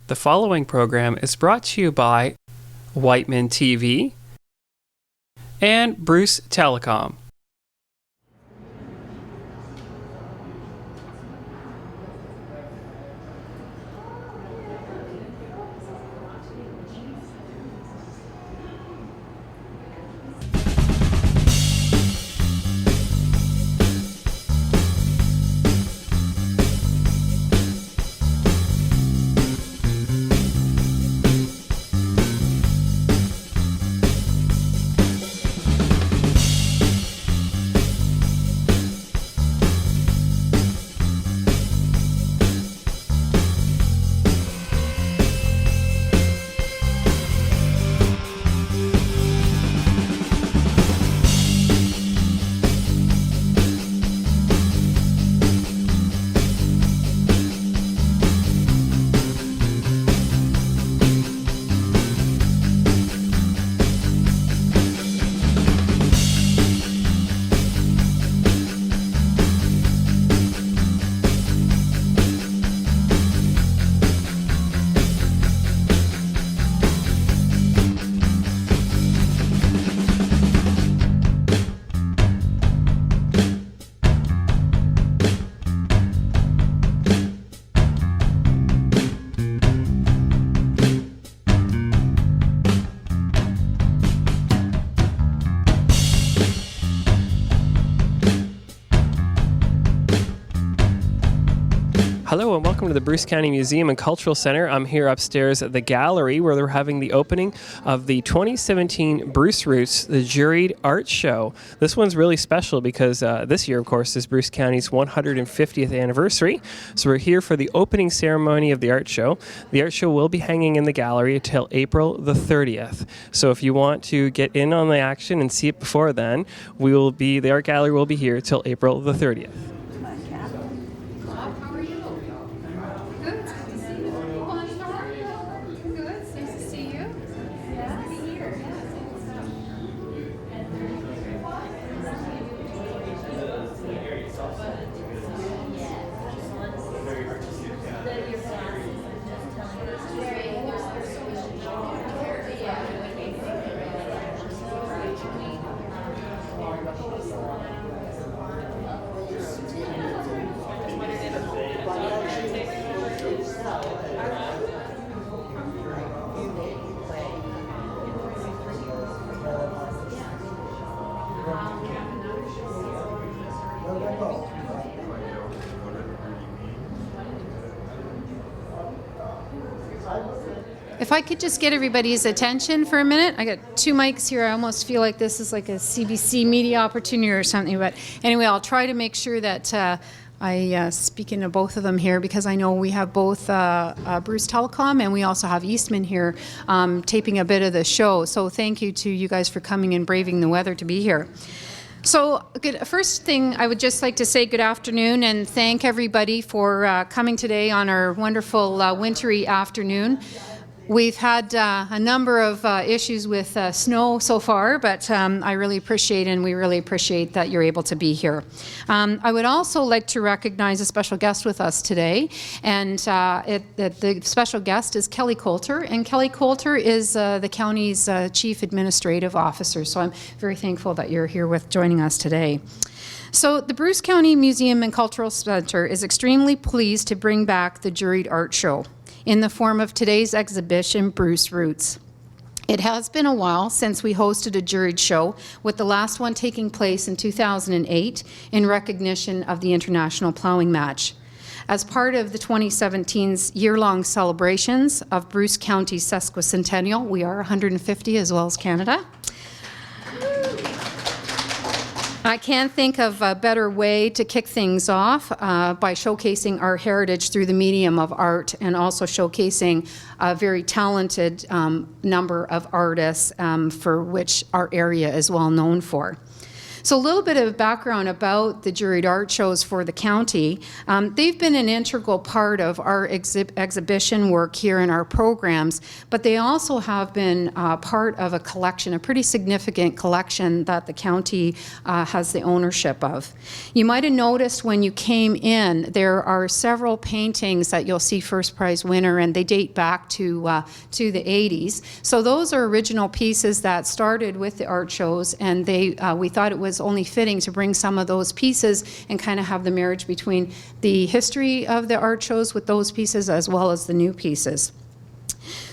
The following program is brought to you by Whiteman TV and Bruce Telecom. Hello and welcome to the Bruce County Museum and Cultural Center. I'm here upstairs at the gallery where they're having the opening of the 2017 Bruce Roots, the Juried Art Show. This one's really special because this year, of course, is Bruce County's 150th anniversary. So we're here for the opening ceremony of the art show. The art show will be hanging in the gallery until April the 30th. So if you want to get in on the action and see it before then, the art gallery will be here till April the 30th. If I could just get everybody's attention for a minute. I got two mics here. I almost feel like this is like a CBC media opportunity or something. But anyway, I'll try to make sure that I speak into both of them here because I know we have both Bruce Telecom and we also have Eastman here taping a bit of the show. So thank you to you guys for coming and braving the weather to be here. So first thing, I would just like to say good afternoon and thank everybody for coming today on our wonderful wintry afternoon. We've had a number of issues with snow so far, but I really appreciate and we really appreciate that you're able to be here. I would also like to recognize a special guest with us today, and the special guest is Kelly Coulter, and Kelly Coulter is the county's Chief Administrative Officer, so I'm very thankful that you're here joining us today. So the Bruce County Museum and Cultural Center is extremely pleased to bring back the Juried Art Show in the form of today's exhibition, Bruce Roots. It has been a while since we hosted a juried show, with the last one taking place in 2008 in recognition of the International Plowing Match. As part of the 2017's year-long celebrations of Bruce County's sesquicentennial, we are 150 as well as Canada. I can't think of a better way to kick things off by showcasing our heritage through the medium of art and also showcasing a very talented number of artists for which our area is well known for. So a little bit of background about the juried art shows for the county. They've been an integral part of our exhibition work here in our programs, but they also have been part of a collection, a pretty significant collection that the county has the ownership of. You might have noticed when you came in, there are several paintings that you'll see first prize winner, and they date back to the 80s. So those are original pieces that started with the art shows, and we thought it was only fitting to bring some of those pieces and kind of have the marriage between the history of the art shows with those pieces as well as the new pieces.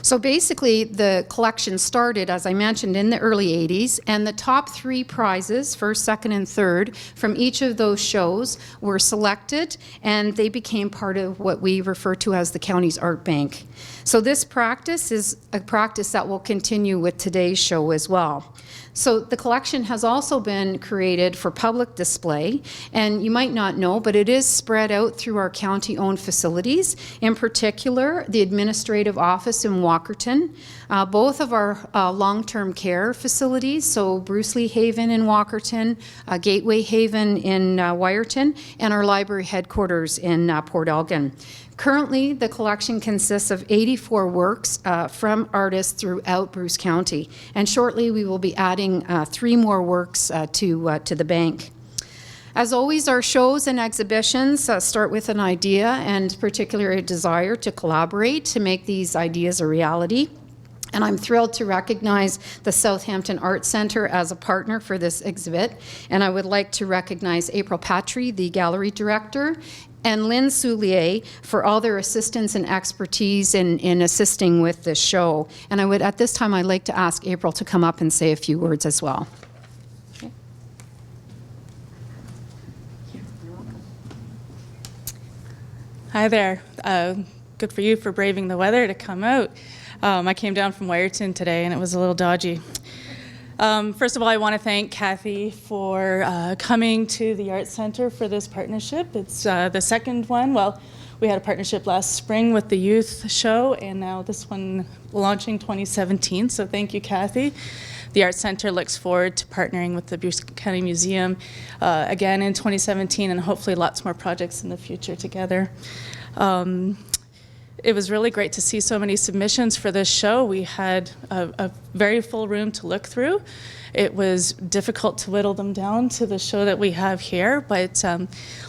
So basically, the collection started, as I mentioned, in the early 80s, and the top 3 prizes, first, second, and third, from each of those shows were selected, and they became part of what we refer to as the county's art bank. So this practice is a practice that will continue with today's show as well. So the collection has also been created for public display, and you might not know, but it is spread out through our county-owned facilities, in particular the administrative office in Walkerton, both of our long-term care facilities, so Bruce Lee Haven in Walkerton, Gateway Haven in Wyerton, and our library headquarters in Port Elgin. Currently, the collection consists of 84 works from artists throughout Bruce County, and shortly we will be adding 3 more works to the bank. As always, our shows and exhibitions start with an idea and particularly a desire to collaborate to make these ideas a reality. And I'm thrilled to recognize the Southampton Arts Centre as a partner for this exhibit. And I would like to recognize April Patry, the gallery director, and Lynn Soulier for all their assistance and expertise in assisting with this show. And at this time, I'd like to ask April to come up and say a few words as well. Okay. Hi there. Good for you for braving the weather to come out. I came down from Wyerton today and it was a little dodgy. First of all, I want to thank Kathy for coming to the Arts Centre for this partnership. It's the second one. Well, we had a partnership last spring with the youth show, and now this one launching 2017. So thank you, Kathy. The Arts Centre looks forward to partnering with the Bruce County Museum again in 2017, and hopefully lots more projects in the future together. It was really great to see so many submissions for this show. We had a very full room to look through. It was difficult to whittle them down to the show that we have here, but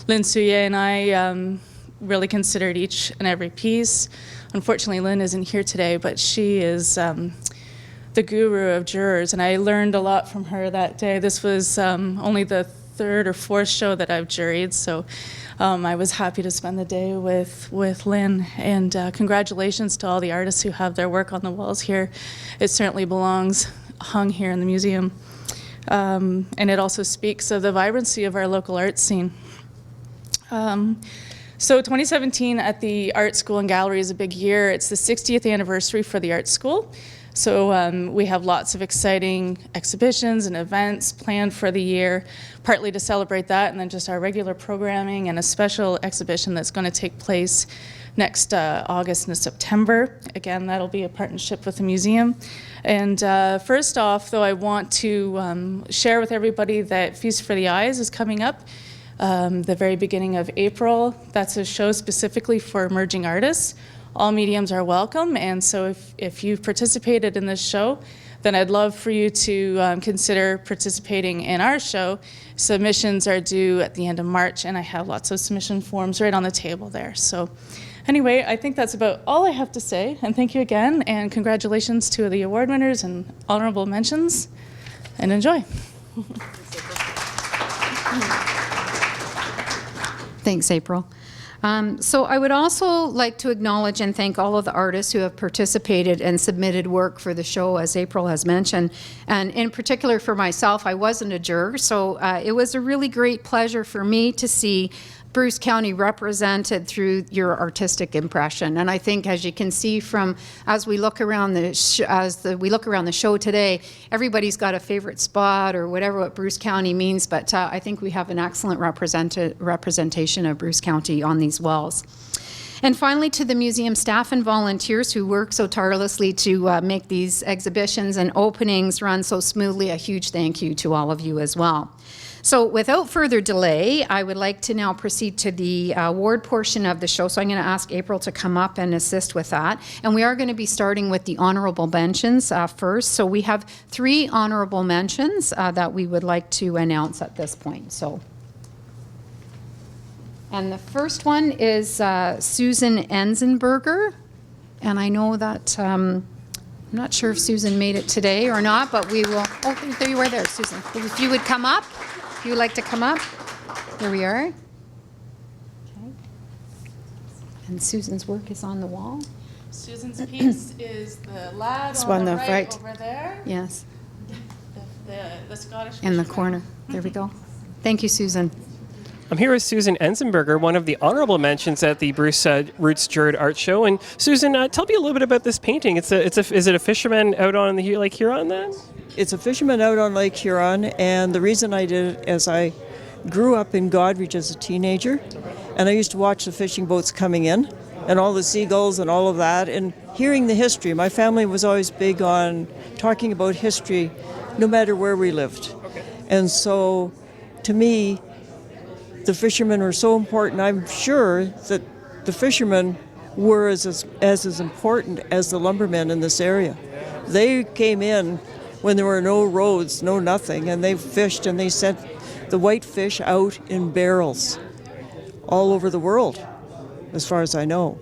Lynn Soulier and I really considered each and every piece. Unfortunately, Lynn isn't here today, but she is the guru of jurors, and I learned a lot from her that day. This was only the 3rd or 4th show that I've juried, so I was happy to spend the day with Lynn, and congratulations to all the artists who have their work on the walls here. It certainly belongs hung here in the museum, and it also speaks of the vibrancy of our local art scene. So 2017 at the Art School and Gallery is a big year. It's the 60th anniversary for the Art School. So we have lots of exciting exhibitions and events planned for the year, partly to celebrate that, and then just our regular programming and a special exhibition that's going to take place next August and September. Again, that'll be a partnership with the museum. And first off, though, I want to share with everybody that Feast for the Eyes is coming up the very beginning of April. That's a show specifically for emerging artists. All mediums are welcome, and so if you've participated in this show, then I'd love for you to consider participating in our show. Submissions are due at the end of March, and I have lots of submission forms right on the table there. So anyway, I think that's about all I have to say, and thank you again, and congratulations to the award winners and honorable mentions, and enjoy. Thanks, April. So I would also like to acknowledge and thank all of the artists who have participated and submitted work for the show, as April has mentioned. And in particular for myself, I wasn't a juror, so it was a really great pleasure for me to see Bruce County represented through your artistic impression. And I think, as you can see from as we look around the show today, everybody's got a favorite spot or whatever what Bruce County means. But I think we have an excellent representation of Bruce County on these walls. And finally, to the museum staff and volunteers who work so tirelessly to make these exhibitions and openings run so smoothly, a huge thank you to all of you as well. So without further delay, I would like to now proceed to the award portion of the show. So I'm going to ask April to come up and assist with that. And we are going to be starting with the honorable mentions first. So we have 3 honorable mentions that we would like to announce at this point. So, and the first one is Susan Enzenberger. And I know that, I'm not sure if Susan made it today or not, but we will, oh, there you are there, Susan. If you would come up. If you would like to come up, there we are. Okay. And Susan's work is on the wall. Susan's piece is the lad This on one, the the right, right. over there, Yes, the Scottish in the fisherman. corner. There we go. Thank you, Susan. I'm here with Susan Enzenberger, one of the honorable mentions at the Bruce Roots Juryd Art Show. And Susan, tell me a little bit about this painting. Is it a fisherman out on the Lake Huron then? It's a fisherman out on Lake Huron, and the reason I did it is I grew up in Godrich as a teenager, and I used to watch the fishing boats coming in, and all the seagulls and all of that, and hearing the history. My family was always big on talking about history, no matter where we lived. And so, to me, the fishermen were so important. I'm sure that the fishermen were as important as the lumbermen in this area. They came in when there were no roads, no nothing, and they fished and they sent the white fish out in barrels all over the world, as far as I know.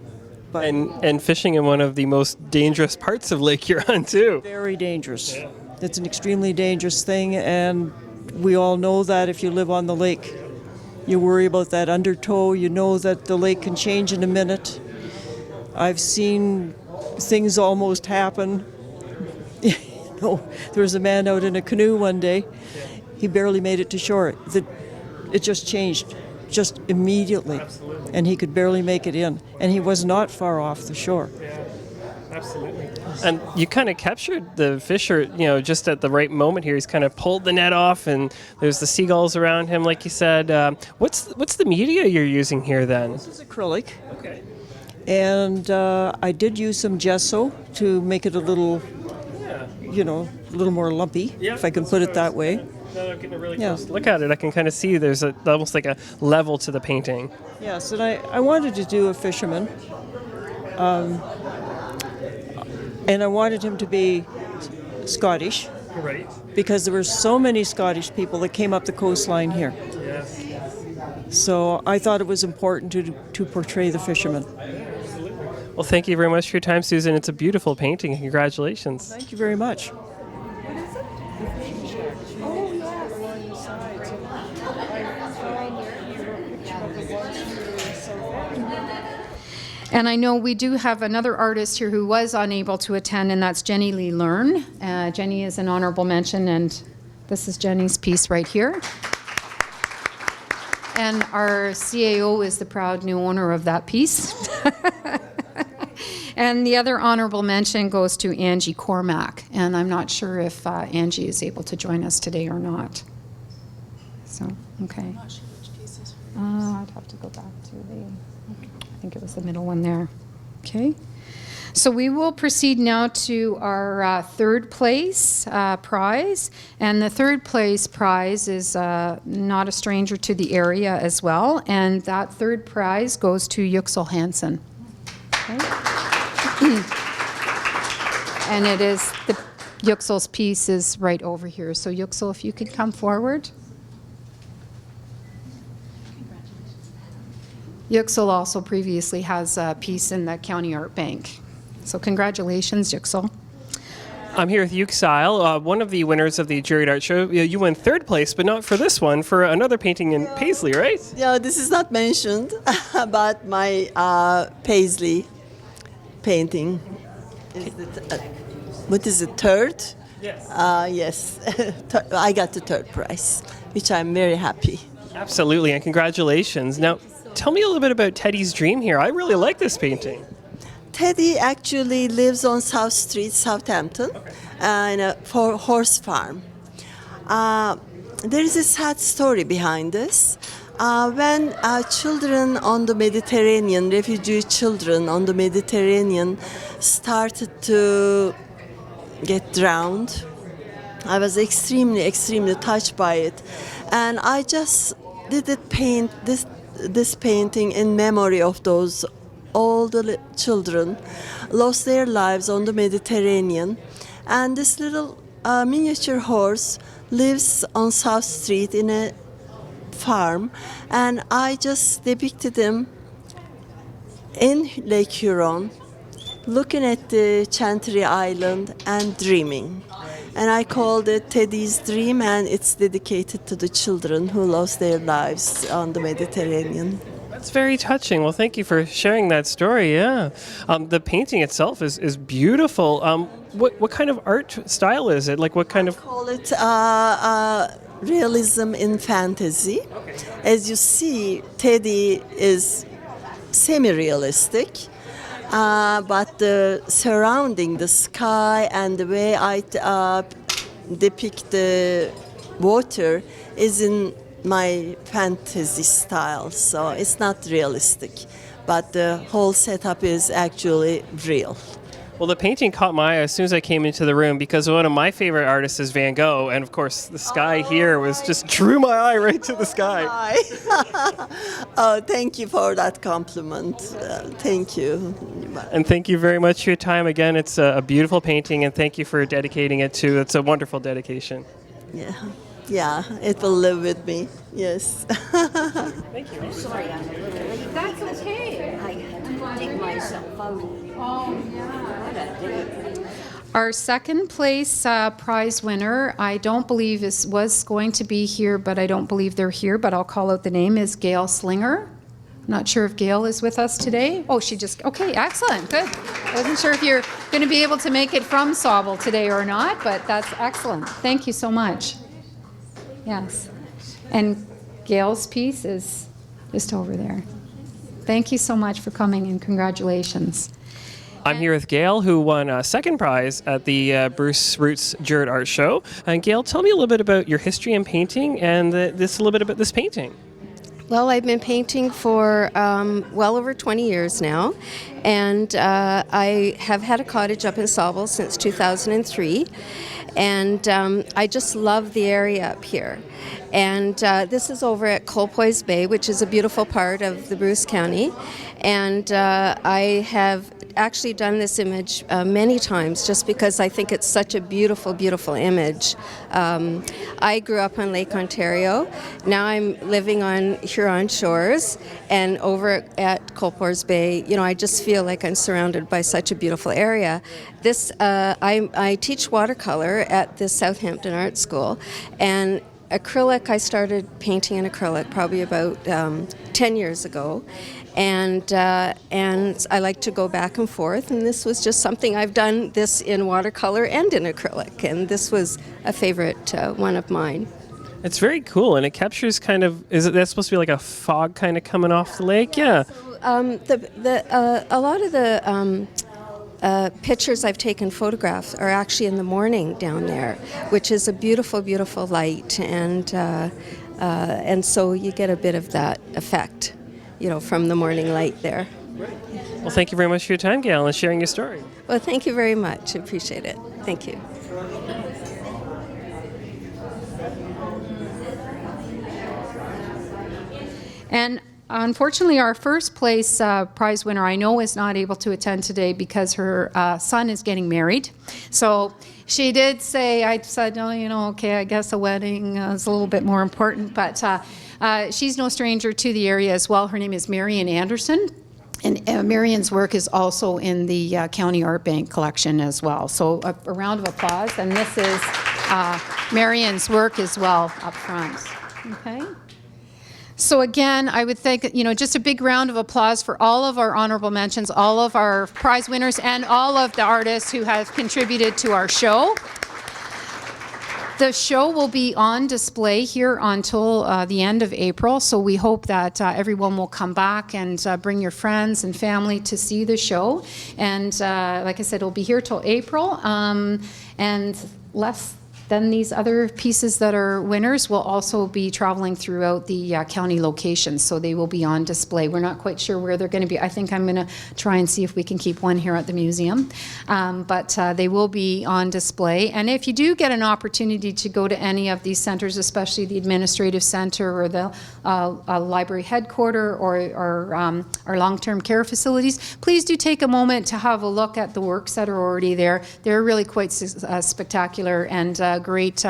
But And fishing in one of the most dangerous parts of Lake Huron too. very dangerous. It's an extremely dangerous thing, and we all know that if you live on the lake. You worry about that undertow, you know that the lake can change in a minute. I've seen things almost happen. There was a man out in a canoe one day. He barely made it to shore. It just changed, just immediately. Absolutely. And he could barely make it in. And he was not far off the shore. Yeah, absolutely. And you kind of captured the fisher, just at the right moment here. He's kind of pulled the net off, and there's the seagulls around him, like you said. What's the media you're using here then? This is acrylic. Okay. And I did use some gesso to make it a little, a little more lumpy, Yeah, if I can put it that way. Now I'm getting a really Yeah. close look at it. I can kind of see there's almost like a level to the painting. Yes, and I wanted to do a fisherman. And I wanted him to be Scottish Right. because there were so many Scottish people that came up the coastline here. Yes. So I thought it was important to portray the fisherman. Well, thank you very much for your time, Susan. It's a beautiful painting. Congratulations. Thank you very much. And I know we do have another artist here who was unable to attend, and that's Jenny Lee Learn. Jenny is an honorable mention, and this is Jenny's piece right here. And our CAO is the proud new owner of that piece. And the other honorable mention goes to Angie Cormack, and I'm not sure if Angie is able to join us today or not. So, okay. I'm not sure which piece is I'd have to go back to I think it was the middle one there. Okay. So we will proceed now to our third place prize. And the third place prize is not a stranger to the area as well. And that third prize goes to Yuxel Hansen. Okay. And it is, Yuxel's piece is right over here. So Yuxel, if you could come forward. Yuxel also previously has a piece in the County Art Bank. So congratulations, Yuxel. I'm here with Yuxel, one of the winners of the Juryd Art Show. You won third place, but not for this one, for another painting in Paisley, right? Yeah, this is not mentioned, but my Paisley painting is what is it, third? Yes. Yes, I got the third prize, which I'm very happy. Absolutely, and congratulations. Now, tell me a little bit about Teddy's dream here. I really like this painting. Teddy actually lives on South Street, Southampton, in a horse farm. There is a sad story behind this. When children on the Mediterranean, refugee children on the Mediterranean, started to get drowned, I was extremely touched by it. And I just did it paint this painting in memory of those all the children lost their lives on the Mediterranean. And this little miniature horse lives on South Street in a farm, and I just depicted him in Lake Huron, looking at the Chantry Island and dreaming. And I called it Teddy's Dream, and it's dedicated to the children who lost their lives on the Mediterranean. That's very touching. Well, thank you for sharing that story. Yeah, the painting itself is beautiful. What kind of art style is it? Like what kind of? Call it realism in fantasy. As you see, Teddy is semi-realistic, but the surrounding, the sky and the way I depict the water is in my fantasy style, so it's not realistic, but the whole setup is actually real. Well, the painting caught my eye as soon as I came into the room because one of my favorite artists is Van Gogh, and of course the sky here was just drew my eye right to the sky. Oh, thank you for that compliment. Thank you. And thank you very much for your time. Again, it's a beautiful painting, and thank you for dedicating it to. It's a wonderful dedication. Yeah, it will live with me. Yes. Thank you. Sorry, I'm a little late. That's because okay. I had to dig myself out. Oh, yeah. Our second place prize winner, I don't believe was going to be here, but I don't believe they're here, but I'll call out the name, is Gail Slinger. I'm not sure if Gail is with us today. Oh, okay, excellent, good. I wasn't sure if you're going to be able to make it from Sauble today or not, but that's excellent. Thank you so much. Yes. And Gail's piece is just over there. Thank you so much for coming, and congratulations. I'm here with Gail, who won a second prize at the Bruce Roots Jurid Art Show. And Gail, tell me a little bit about your history in painting and a little bit about this painting. Well, I've been painting for well over 20 years now, and I have had a cottage up in Sauble since 2003, and I just love the area up here. And this is over at Colpoys Bay, which is a beautiful part of the Bruce County, and I have actually done this image many times just because I think it's such a beautiful, beautiful image. I grew up on Lake Ontario. Now I'm living on Huron shores, and over at Colpoys Bay, you know, I just feel like I'm surrounded by such a beautiful area. This I teach watercolor at the Southampton Art School, and acrylic, I started painting in acrylic probably about 10 years ago. And I like to go back and forth, and this was just something I've done this in watercolor and in acrylic, and this was a favorite one of mine. It's very cool, and it captures kind of, that's supposed to be like a fog kind of coming off the lake? Yeah. A lot of the pictures I've taken, photographs, are actually in the morning down there, which is a beautiful, beautiful light, and so you get a bit of that effect, you know, from the morning light there. Well, thank you very much for your time, Gail, and sharing your story. Well, thank you very much. I appreciate it. Thank you. And unfortunately, our first place prize winner, I know, is not able to attend today because her son is getting married. So she did say, I said, oh, you know, okay, I guess a wedding is a little bit more important, but she's no stranger to the area as well. Her name is Marian Anderson. And Marian's work is also in the County Art Bank collection as well. So a round of applause. And this is Marian's work as well up front. Okay. So again, I would think, you know, just a big round of applause for all of our honorable mentions, all of our prize winners, and all of the artists who have contributed to our show. The show will be on display here until the end of April, so we hope that everyone will come back and bring your friends and family to see the show. And like I said, it'll be here till April, and less then these other pieces that are winners will also be traveling throughout the county locations, so they will be on display. We're not quite sure where they're going to be. I think I'm going to try and see if we can keep one here at the museum, but they will be on display. And if you do get an opportunity to go to any of these centers, especially the administrative center or the library headquarter or our long-term care facilities, please do take a moment to have a look at the works that are already there. They're really quite spectacular and great,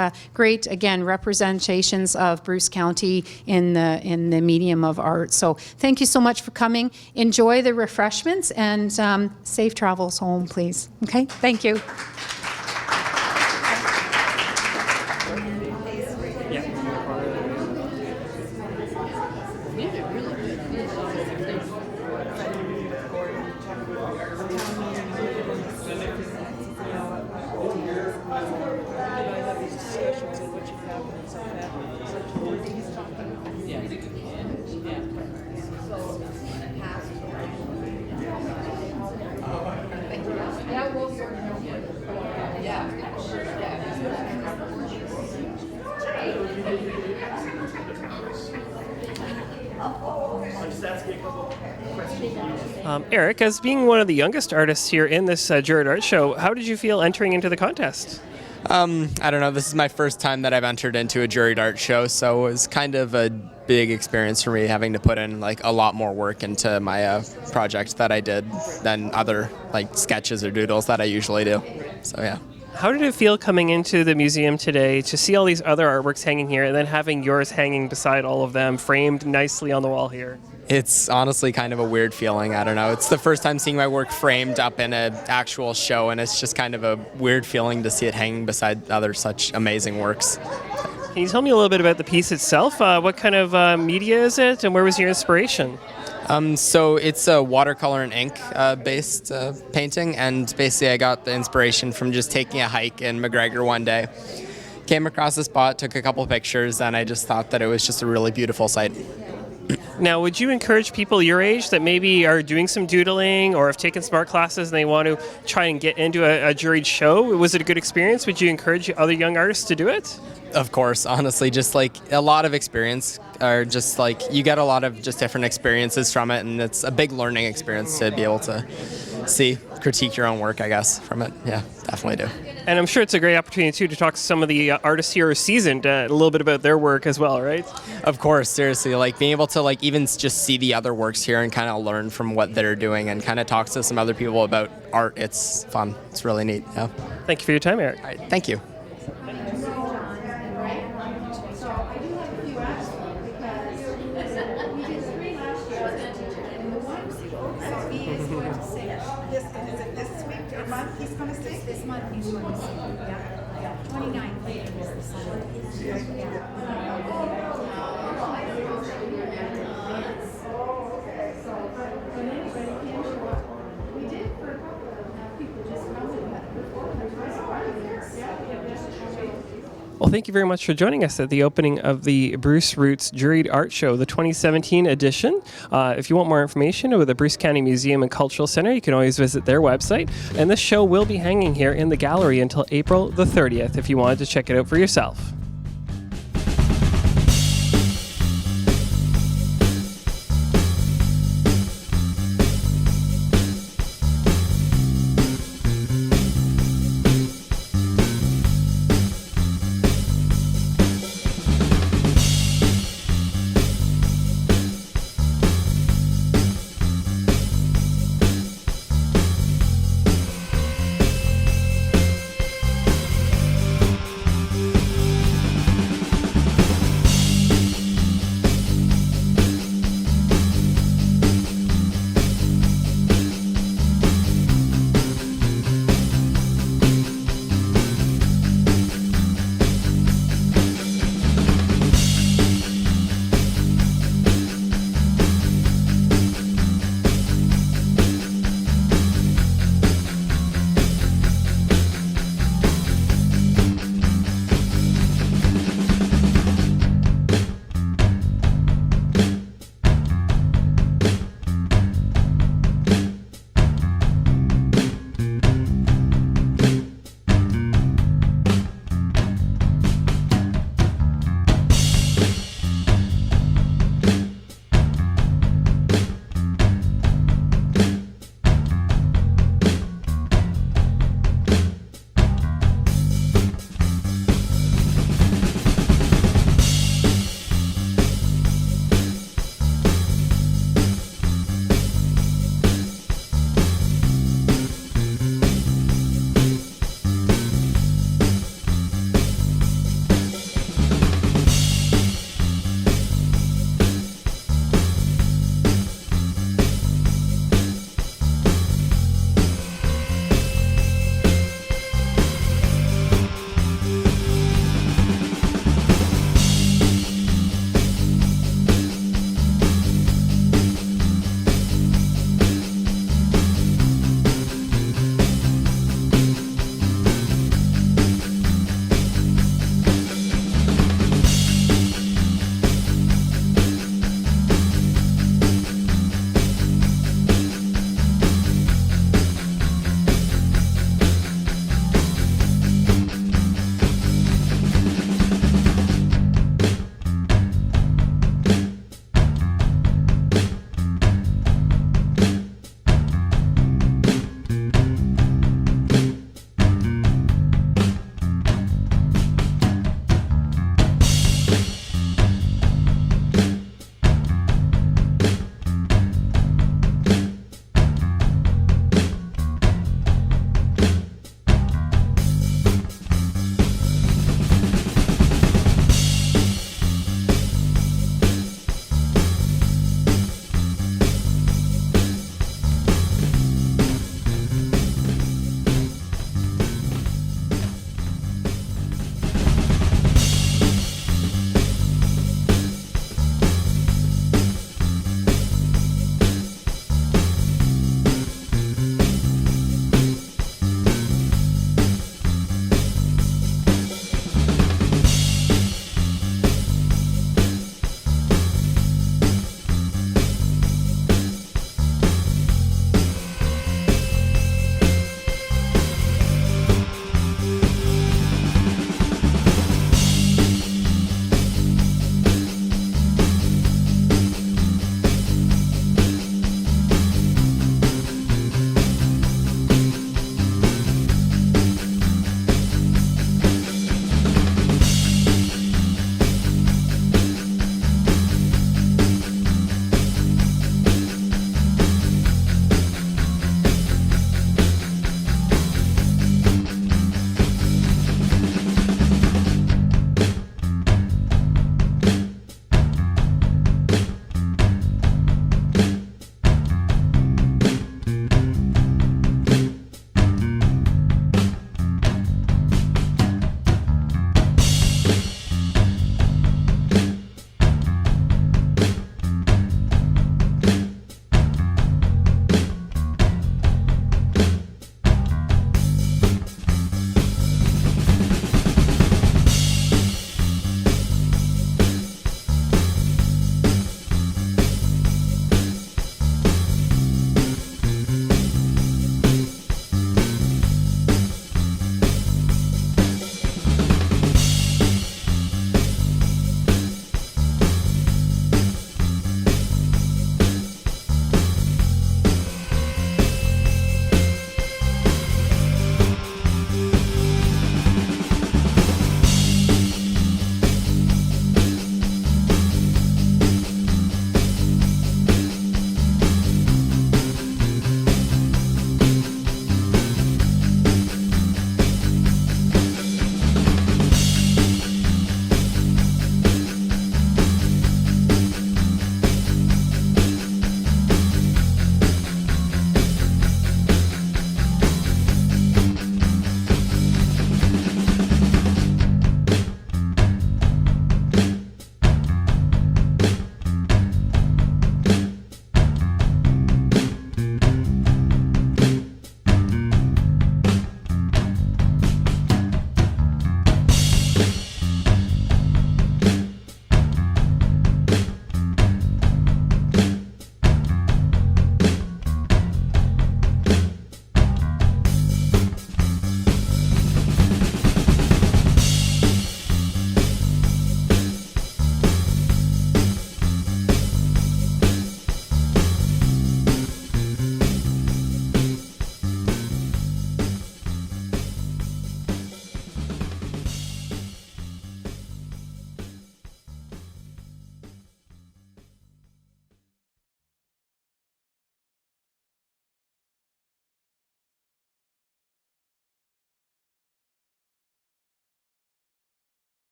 again, representations of Bruce County in the medium of art. So thank you so much for coming. Enjoy the refreshments and safe travels home, please. Okay, thank you. Eric, as being one of the youngest artists here in this Juryd Art Show, how did you feel entering into the contest? I don't know. This is my first time that I've entered into a juried art show, so it was kind of a big experience for me, having to put in like a lot more work into my project that I did than other like sketches or doodles that I usually do. So yeah. How did it feel coming into the museum today to see all these other artworks hanging here and then having yours hanging beside all of them, framed nicely on the wall here? It's honestly kind of a weird feeling. I don't know. It's the first time seeing my work framed up in an actual show, and it's just kind of a weird feeling to see it hanging beside other such amazing works. Can you tell me a little bit about the piece itself? What kind of media is it, and where was your inspiration? So it's a watercolor and ink based painting, and basically I got the inspiration from just taking a hike in McGregor one day. Came across the spot, took a couple pictures, and I just thought that it was just a really beautiful sight. Now, would you encourage people your age that maybe are doing some doodling or have taken smart classes and they want to try and get into a juried show? Was it a good experience? Would you encourage other young artists to do it? Of course, honestly, just like a lot of experience, or just like you get a lot of just different experiences from it, and it's a big learning experience to be able to critique your own work, I guess, from it. Yeah, definitely do. And I'm sure it's a great opportunity, too, to talk to some of the artists here who are seasoned, a little bit about their work as well, right? Of course, seriously, like being able to like even just see the other works here and kind of learn from what they're doing and kind of talk to some other people about art. It's fun. It's really neat. Yeah. Thank you for your time, Eric. All right, thank you. Well, thank you very much for joining us at the opening of the Bruce Roots Juried Art Show, the 2017 edition. If you want more information about the Bruce County Museum and Cultural Center, you can always visit their website. And this show will be hanging here in the gallery until April the 30th if you wanted to check it out for yourself.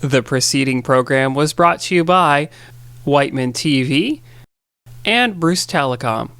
The preceding program was brought to you by Whiteman TV and Bruce Telecom.